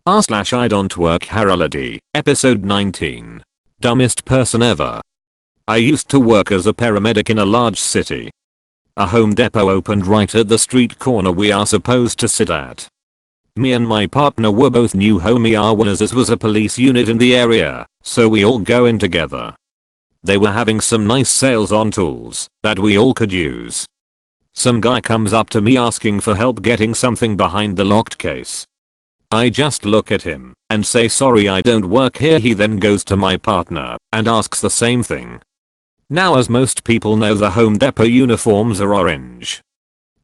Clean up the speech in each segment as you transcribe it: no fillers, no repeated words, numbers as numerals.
r/IDontWorkHereLady, episode 19. Dumbest person ever. I used to work as a paramedic in a large city. A Home Depot opened right at the street corner we are supposed to sit at. Me and my partner were both new home ER1s as was a police unit in the area, so we all go in together. They were having some nice sales on tools that we all could use. Some guy comes up to me asking for help getting something behind the locked case. I just look at him and say sorry I don't work here. He then goes to my partner and asks the same thing. Now as most people know, the Home Depot uniforms are orange.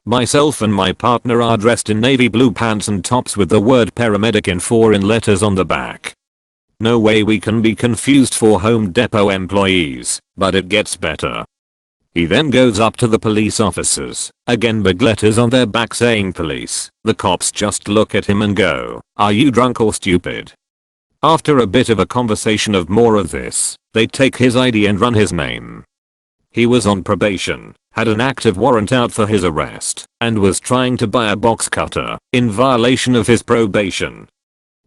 Myself and my partner are dressed in navy blue pants and tops with the word paramedic in foreign letters on the back. No way we can be confused for Home Depot employees, but it gets better. He then goes up to the police officers, again big letters on their back saying police. The cops just look at him and go, "Are you drunk or stupid?" After a bit of a conversation of more of this, they take his ID and run his name. He was on probation, had an active warrant out for his arrest, and was trying to buy a box cutter, in violation of his probation.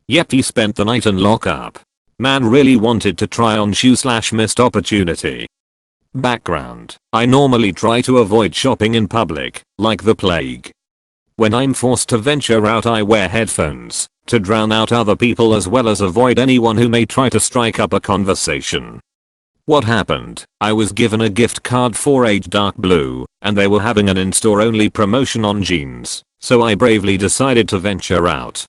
Yet he spent the night in lockup. Man really wanted to try on shoe/missed opportunity. Background: I normally try to avoid shopping in public, like the plague. When I'm forced to venture out I wear headphones, to drown out other people as well as avoid anyone who may try to strike up a conversation. What happened? I was given a gift card for Age Dark Blue, and they were having an in-store only promotion on jeans, so I bravely decided to venture out.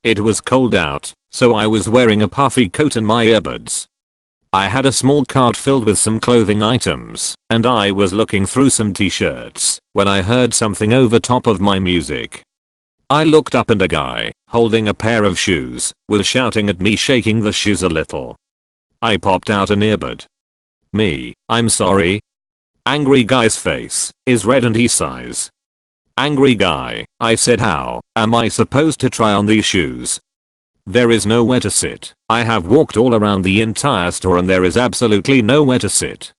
It was cold out, so I was wearing a puffy coat and my earbuds. I had a small cart filled with some clothing items, and I was looking through some t-shirts when I heard something over top of my music. I looked up and a guy, holding a pair of shoes, was shouting at me, shaking the shoes a little. I popped out an earbud. Me, "I'm sorry." Angry guy's face is red and he sighs. Angry guy, I said, "How am I supposed to try on these shoes? There is nowhere to sit. I have walked all around the entire store and there is absolutely nowhere to sit.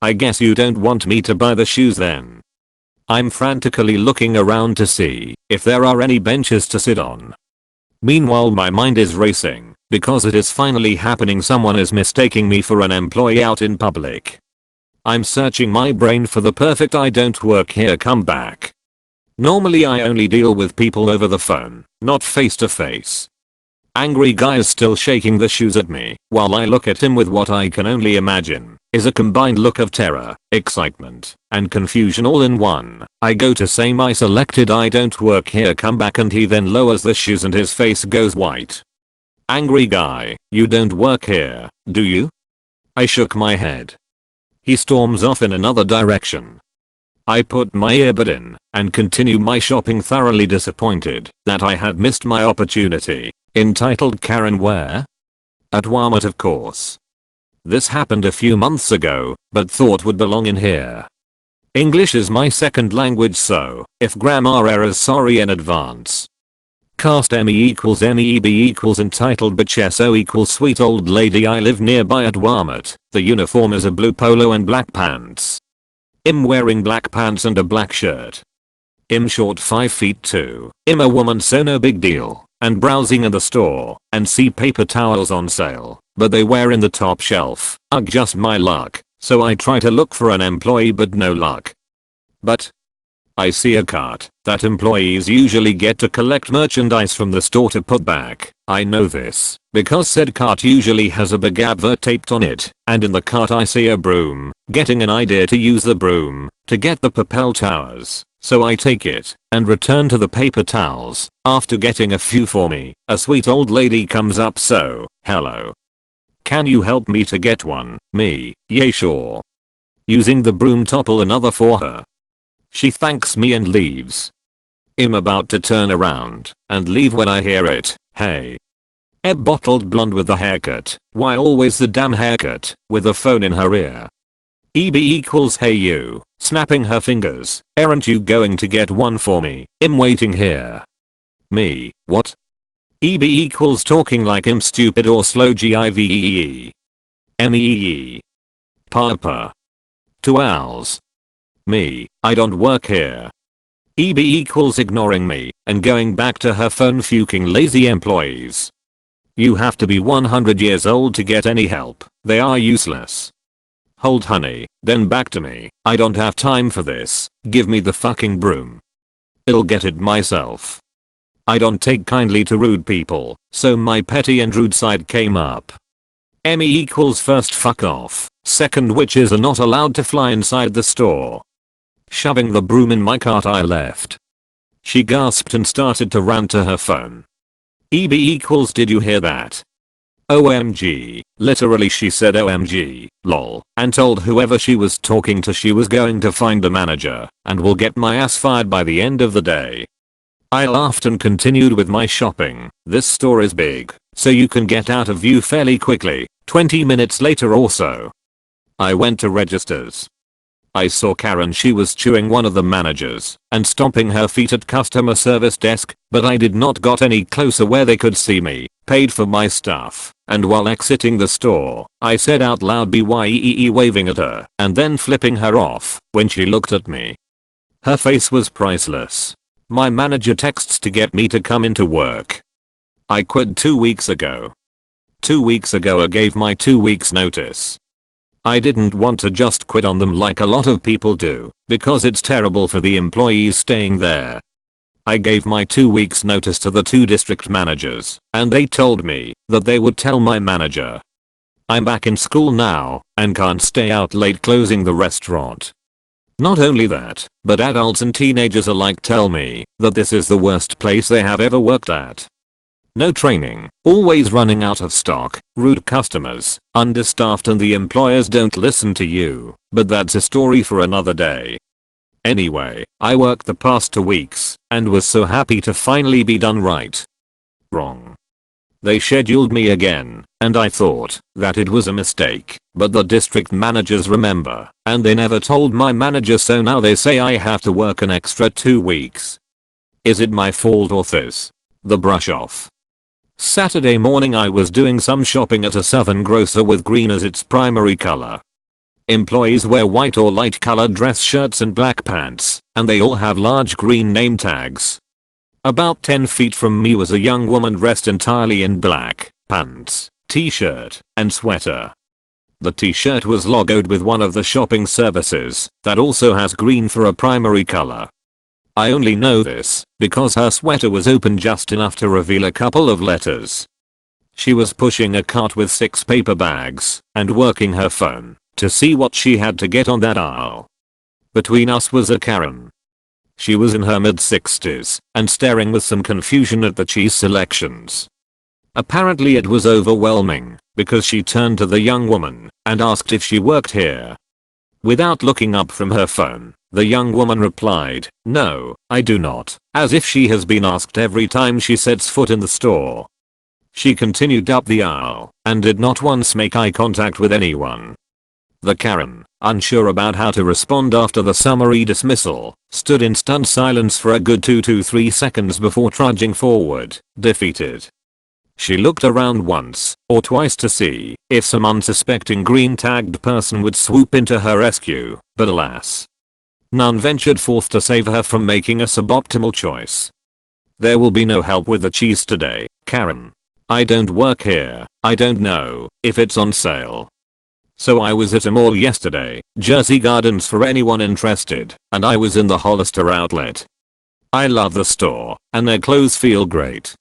I guess you don't want me to buy the shoes then." I'm frantically looking around to see if there are any benches to sit on. Meanwhile my mind is racing because it is finally happening. Someone is mistaking me for an employee out in public. I'm searching my brain for the perfect "I don't work here" comeback. Normally I only deal with people over the phone, not face to face. Angry guy is still shaking the shoes at me while I look at him with what I can only imagine is a combined look of terror, excitement, and confusion all in one. I go to say my selected "I don't work here" comeback and he then lowers the shoes and his face goes white. Angry guy, "You don't work here, do you?" I shook my head. He storms off in another direction. I put my earbud in and continue my shopping, thoroughly disappointed that I had missed my opportunity. Entitled "Karen Where?" At Walmart, of course. This happened a few months ago, but thought would belong in here. English is my second language, so if grammar errors, sorry in advance. Cast MEEB equals entitled bitch SO equals sweet old lady. I live nearby at Walmart. The uniform is a blue polo and black pants. I'm wearing black pants and a black shirt. I'm short 5'2". I'm a woman, so no big deal. And browsing in the store and see paper towels on sale, but they were in the top shelf. Ugh, just my luck. So I try to look for an employee but no luck. But I see a cart that employees usually get to collect merchandise from the store to put back. I know this because said cart usually has a big advert taped on it, and in the cart I see a broom, getting an idea to use the broom to get the papel towers. So I take it and return to the paper towels. After getting a few for me, a sweet old lady comes up. "So, hello. Can you help me to get one?" Me, "Yeah, sure." Using the broom, topple another for her. She thanks me and leaves. I'm about to turn around and leave when I hear it. "Hey." A bottled blonde with the haircut. Why always the damn haircut, with a phone in her ear. EB equals "Hey you," snapping her fingers. "Aren't you going to get one for me? I'm waiting here." Me, "What?" EB equals talking like I'm stupid or slow. GIVEE. MEE. Papa. 2 owls. Me, "I don't work here." EB equals ignoring me and going back to her phone fucking lazy employees. You have to be 100 years old to get any help. They are useless. Hold honey, then back to me. I don't have time for this. Give me the fucking broom. I'll get it myself. I don't take kindly to rude people, so my petty and rude side came up. ME equals first fuck off. Second, witches are not allowed to fly inside the store. Shoving the broom in my cart, I left. She gasped and started to rant to her phone. EB equals did you hear that? OMG. Literally she said OMG, lol, and told whoever she was talking to she was going to find a manager and will get my ass fired by the end of the day. I laughed and continued with my shopping. This store is big, so you can get out of view fairly quickly, 20 minutes later or so. I went to registers. I saw Karen. She was chewing one of the managers and stomping her feet at customer service desk, but I did not got any closer where they could see me, paid for my stuff, and while exiting the store, I said out loud BYEE waving at her and then flipping her off when she looked at me. Her face was priceless. My manager texts to get me to come into work. I quit 2 weeks ago. 2 weeks ago I gave my 2 weeks notice. I didn't want to just quit on them like a lot of people do, because it's terrible for the employees staying there. I gave my 2 weeks notice to the 2 district managers, and they told me that they would tell my manager. I'm back in school now, and can't stay out late closing the restaurant. Not only that, but adults and teenagers alike tell me that this is the worst place they have ever worked at. No training, always running out of stock, rude customers, understaffed, and the employers don't listen to you, but that's a story for another day. Anyway, I worked the past 2 weeks and was so happy to finally be done right. Wrong. They scheduled me again, and I thought that it was a mistake, but the district managers remember, and they never told my manager, so now they say I have to work an extra 2 weeks. Is it my fault or this? The brush off. Saturday morning I was doing some shopping at a southern grocer with green as its primary color. Employees wear white or light colored dress shirts and black pants, and they all have large green name tags. About 10 feet from me was a young woman dressed entirely in black, pants, t-shirt, and sweater. The t-shirt was logoed with one of the shopping services that also has green for a primary color. I only know this because her sweater was open just enough to reveal a couple of letters. She was pushing a cart with 6 paper bags and working her phone to see what she had to get on that aisle. Between us was a Karen. She was in her mid-60s and staring with some confusion at the cheese selections. Apparently it was overwhelming because she turned to the young woman and asked if she worked here. Without looking up from her phone, the young woman replied, "No, I do not," as if she has been asked every time she sets foot in the store. She continued up the aisle and did not once make eye contact with anyone. The Karen, unsure about how to respond after the summary dismissal, stood in stunned silence for a good 2 to 3 seconds before trudging forward, defeated. She looked around once or twice to see if some unsuspecting green-tagged person would swoop into her rescue, but alas, none ventured forth to save her from making a suboptimal choice. There will be no help with the cheese today, Karen. I don't work here. I don't know if it's on sale. So I was at a mall yesterday, Jersey Gardens for anyone interested, and I was in the Hollister outlet. I love the store, and their clothes feel great.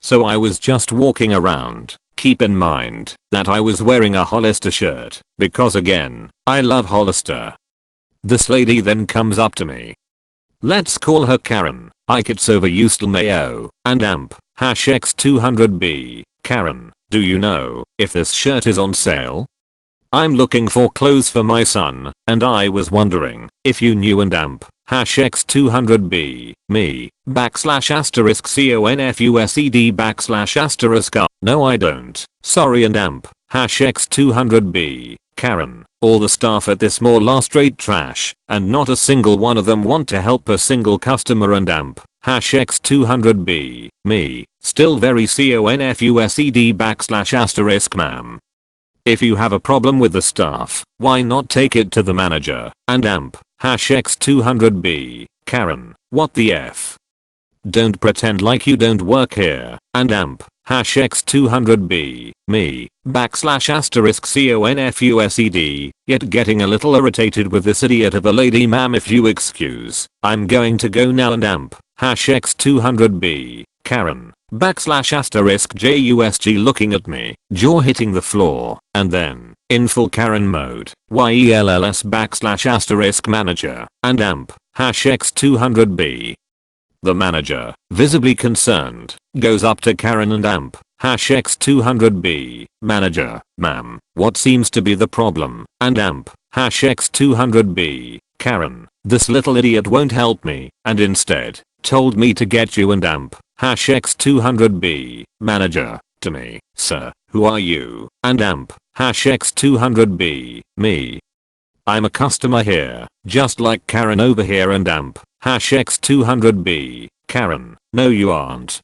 So I was just walking around. Keep in mind that I was wearing a Hollister shirt, because again, I love Hollister. This lady then comes up to me. Let's call her Karen. It's overused mayo, and amp, #X200B. Karen, do you know if this shirt is on sale? I'm looking for clothes for my son, and I was wondering if you knew, and amp, #X200B, me, /*CONFUSED /*. No I don't, sorry, and amp, #X200B, Karen. All the staff at this mall are straight trash, and not a single one of them want to help a single customer, and amp, #X200B, me, still very CONFUSED /*, ma'am. If you have a problem with the staff, why not take it to the manager, and amp, #X200B, Karen. What the F? Don't pretend like you don't work here, and amp, #X200B, me, \**CONFUSED, yet getting a little irritated with this idiot of a lady. Ma'am, if you excuse, I'm going to go now, and amp, #X200B, Karen, \**JUSG looking at me, jaw hitting the floor, and then, in full Karen mode, YELLS \**manager, and amp, #X200B. The manager, visibly concerned, goes up to Karen and amp, #X200B, manager, ma'am, what seems to be the problem, and amp, #X200B, Karen, this little idiot won't help me, and instead, told me to get you, and amp, #X200B, manager, to me, sir, who are you, and amp, #X200B, me. I'm a customer here, just like Karen over here, and amp, #X200B, Karen, no you aren't.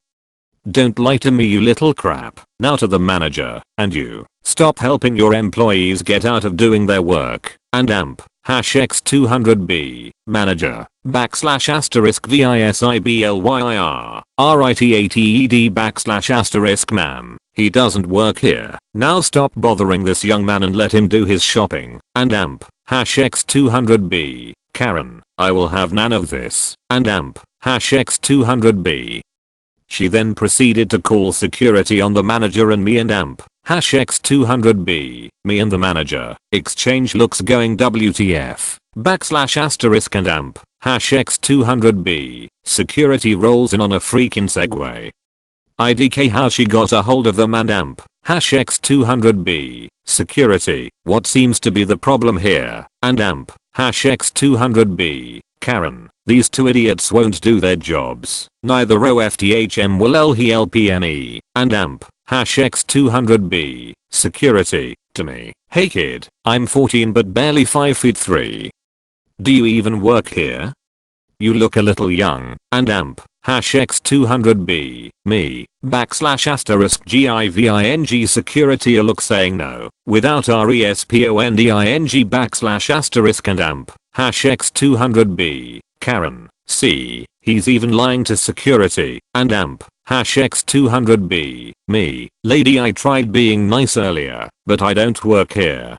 Don't lie to me, you little crap. Now to the manager, and you, stop helping your employees get out of doing their work, and amp, #X200B, manager, \**VISIBLYIR, ma'am, he doesn't work here. Now stop bothering this young man and let him do his shopping, and amp, #X200B, Karen, I will have none of this, and amp, #X200B. She then proceeded to call security on the manager and me, and amp, #X200B, me and the manager, exchange looks going WTF, \**, and amp, #X200B, security rolls in on a freaking Segway. IDK how she got a hold of them, and amp, #X200B, security, what seems to be the problem here, and amp, #X200B, Karen, these two idiots won't do their jobs, neither OFTHM will LHELPME, and amp, #X200B, security, to me, hey kid, I'm 14 but barely 5'3". Do you even work here? You look a little young, and amp, #X200B, me, \**GIVING security a look saying no, without RESPONDING \** and amp, #X200B, Karen, see, he's even lying to security, and amp, #X200B, me, lady I tried being nice earlier, but I don't work here.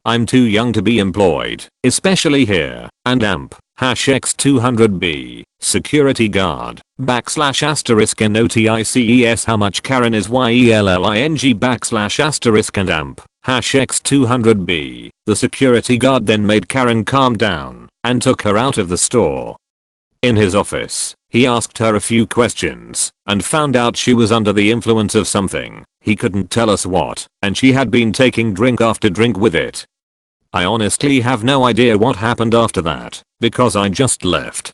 I'm too young to be employed, especially here, and amp, #X200B, security guard, \** NOTICES how much Karen is YELLING \* and amp, #X200B, the security guard then made Karen calm down, and took her out of the store. In his office, he asked her a few questions, and found out she was under the influence of something, he couldn't tell us what, and she had been taking drink after drink with it. I honestly have no idea what happened after that, because I just left.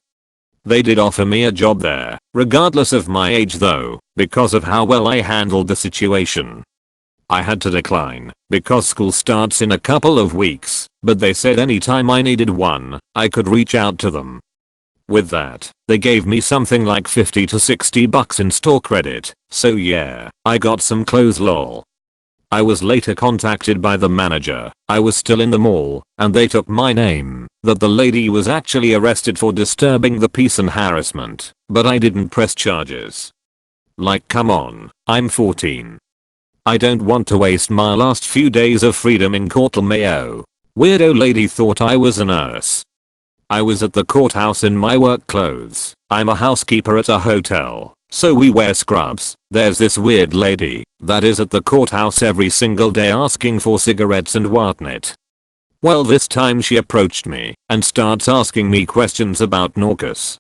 They did offer me a job there, regardless of my age though, because of how well I handled the situation. I had to decline, because school starts in a couple of weeks, but they said anytime I needed one, I could reach out to them. With that, they gave me something like $50 to $60 in store credit, so yeah, I got some clothes lol. I was later contacted by the manager, I was still in the mall, and they took my name, that the lady was actually arrested for disturbing the peace and harassment, but I didn't press charges. Like come on, I'm 14. I don't want to waste my last few days of freedom in court. Mayo. Weirdo lady thought I was a nurse. I was at the courthouse in my work clothes. I'm a housekeeper at a hotel, so we wear scrubs. There's this weird lady that is at the courthouse every single day asking for cigarettes and whatnot. Well, this time she approached me and starts asking me questions about Norcos,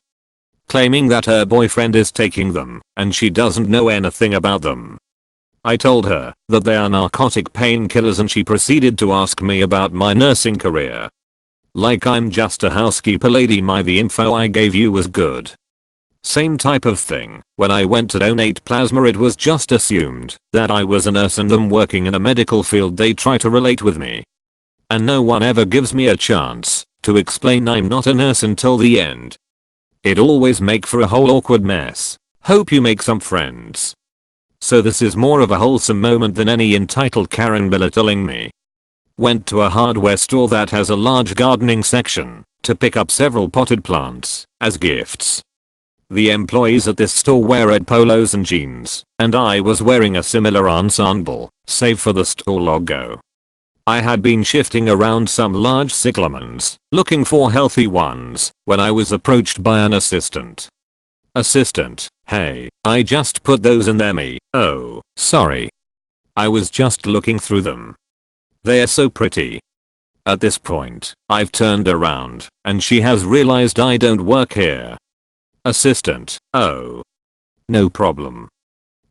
claiming that her boyfriend is taking them and she doesn't know anything about them. I told her that they are narcotic painkillers, and she proceeded to ask me about my nursing career. Like I'm just a housekeeper lady, the info I gave you was good. Same type of thing, when I went to donate plasma it was just assumed that I was a nurse and them working in a medical field. They try to relate with me, and no one ever gives me a chance to explain I'm not a nurse until the end. It always make for a whole awkward mess. Hope you make some friends. So this is more of a wholesome moment than any entitled Karen belittling me. Went to a hardware store that has a large gardening section. to pick up several potted plants as gifts. The employees at this store wear red polos and jeans, and I was wearing a similar ensemble, save for the store logo. I had been shifting around some large cyclamens, looking for healthy ones, when I was approached by an assistant. Assistant, hey, I just put those in there me. Oh, sorry. I was just looking through them. They're so pretty. At this point, I've turned around, and she has realized I don't work here. Assistant, oh. No problem.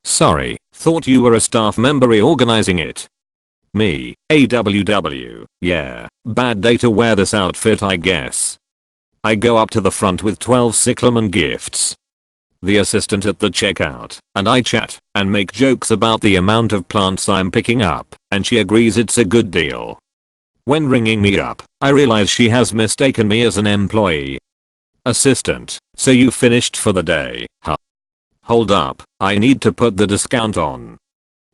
Sorry, thought you were a staff member reorganizing it. Me, AWW, yeah, bad day to wear this outfit I guess. I go up to the front with 12 cyclamen gifts. The assistant at the checkout, and I chat, and make jokes about the amount of plants I'm picking up, and she agrees it's a good deal. When ringing me up, I realize she has mistaken me as an employee. Assistant, so you finished for the day, huh? Hold up, I need to put the discount on.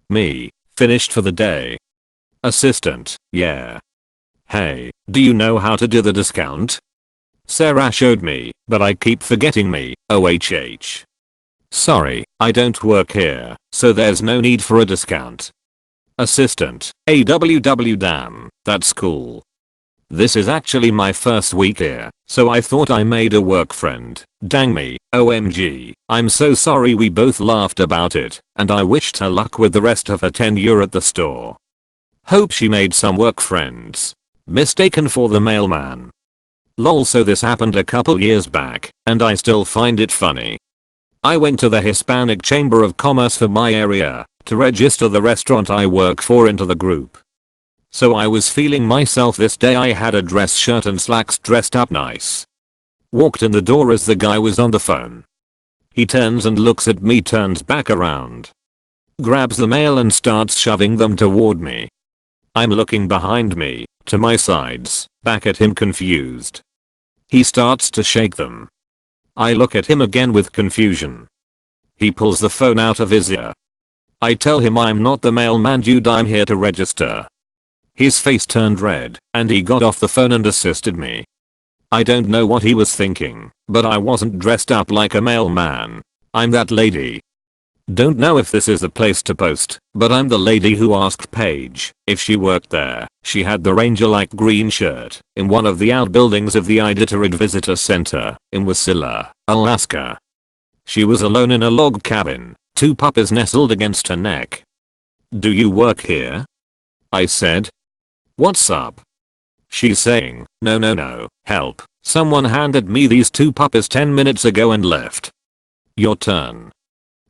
Me, finished for the day. Assistant, yeah. Hey, do you know how to do the discount? Sarah showed me, but I keep forgetting me, OHH. Sorry, I don't work here, so there's no need for a discount. Assistant, AWW damn, that's cool. This is actually my first week here, so I thought I made a work friend. Dang me, OMG, I'm so sorry we both laughed about it, and I wished her luck with the rest of her tenure at the store. Hope she made some work friends. Mistaken for the mailman. Lol, so this happened a couple years back, and I still find it funny. I went to the Hispanic Chamber of Commerce for my area to register the restaurant I work for into the group. So I was feeling myself this day. I had a dress shirt and slacks, dressed up nice. Walked in the door as the guy was on the phone. He turns and looks at me, turns back around. Grabs the mail and starts shoving them toward me. I'm looking behind me, to my sides, back at him confused. He starts to shake them. I look at him again with confusion. He pulls the phone out of his ear. I tell him I'm not the mailman dude, I'm here to register. His face turned red, and he got off the phone and assisted me. I don't know what he was thinking, but I wasn't dressed up like a mailman. I'm that lady. Don't know if this is the place to post, but I'm the lady who asked Paige if she worked there. She had the ranger-like green shirt in one of the outbuildings of the Iditarod Visitor Center in Wasilla, Alaska. She was alone in a log cabin, 2 puppies nestled against her neck. Do you work here? I said. What's up? She's saying, no, help, someone handed me these 2 puppies 10 minutes ago and left. Your turn.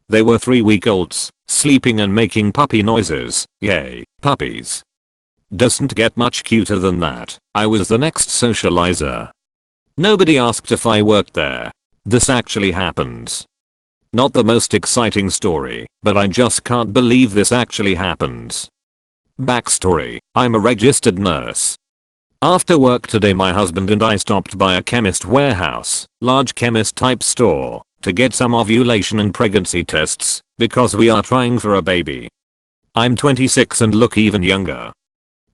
They were 3-week-olds, sleeping and making puppy noises. Yay, puppies. Doesn't get much cuter than that. I was the next socializer. Nobody asked if I worked there. This actually happens. Not the most exciting story, but I just can't believe this actually happens. Backstory, I'm a registered nurse. After work today, my husband and I stopped by a chemist warehouse, large chemist type store, to get some ovulation and pregnancy tests, because we are trying for a baby. I'm 26 and look even younger.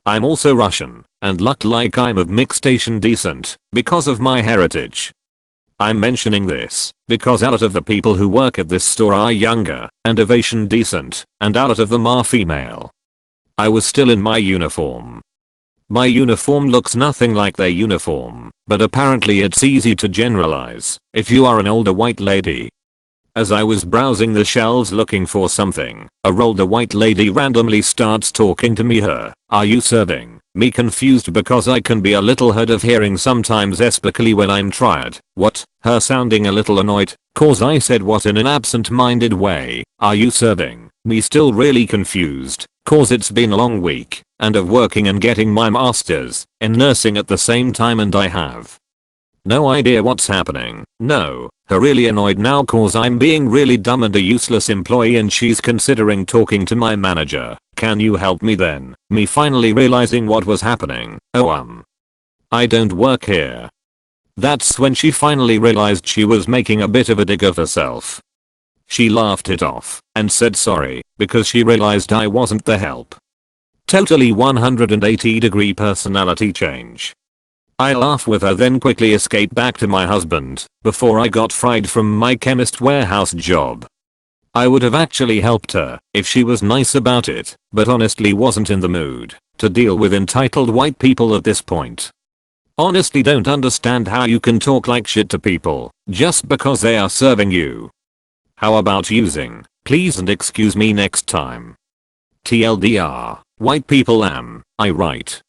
I'm also Russian, and look like I'm of mixed Asian descent, because of my heritage. I'm mentioning this, because out of the people who work at this store are younger, and of Asian descent, and out of them are female. I was still in my uniform. My uniform looks nothing like their uniform, but apparently it's easy to generalize if you are an older white lady. As I was browsing the shelves looking for something, a older white lady randomly starts talking to me. Are you serving? Me confused because I can be a little hard of hearing sometimes, especially when I'm tired. What? Her sounding a little annoyed, cause I said what in an absent-minded way. Are you serving? Me still really confused, cause it's been a long week, and of working and getting my master's in nursing at the same time, and I have no idea what's happening. No, her really annoyed now cause I'm being really dumb and a useless employee, and she's considering talking to my manager. Can you help me then? Me finally realizing what was happening. I don't work here. That's when she finally realized she was making a bit of a dig of herself. She laughed it off and said sorry because she realized I wasn't the help. Totally 180-degree personality change. I laugh with her, then quickly escape back to my husband before I got fired from my chemist warehouse job. I would have actually helped her if she was nice about it, but honestly wasn't in the mood to deal with entitled white people at this point. Honestly don't understand how you can talk like shit to people just because they are serving you. How about using please and excuse me next time? TLDR, white people am I right?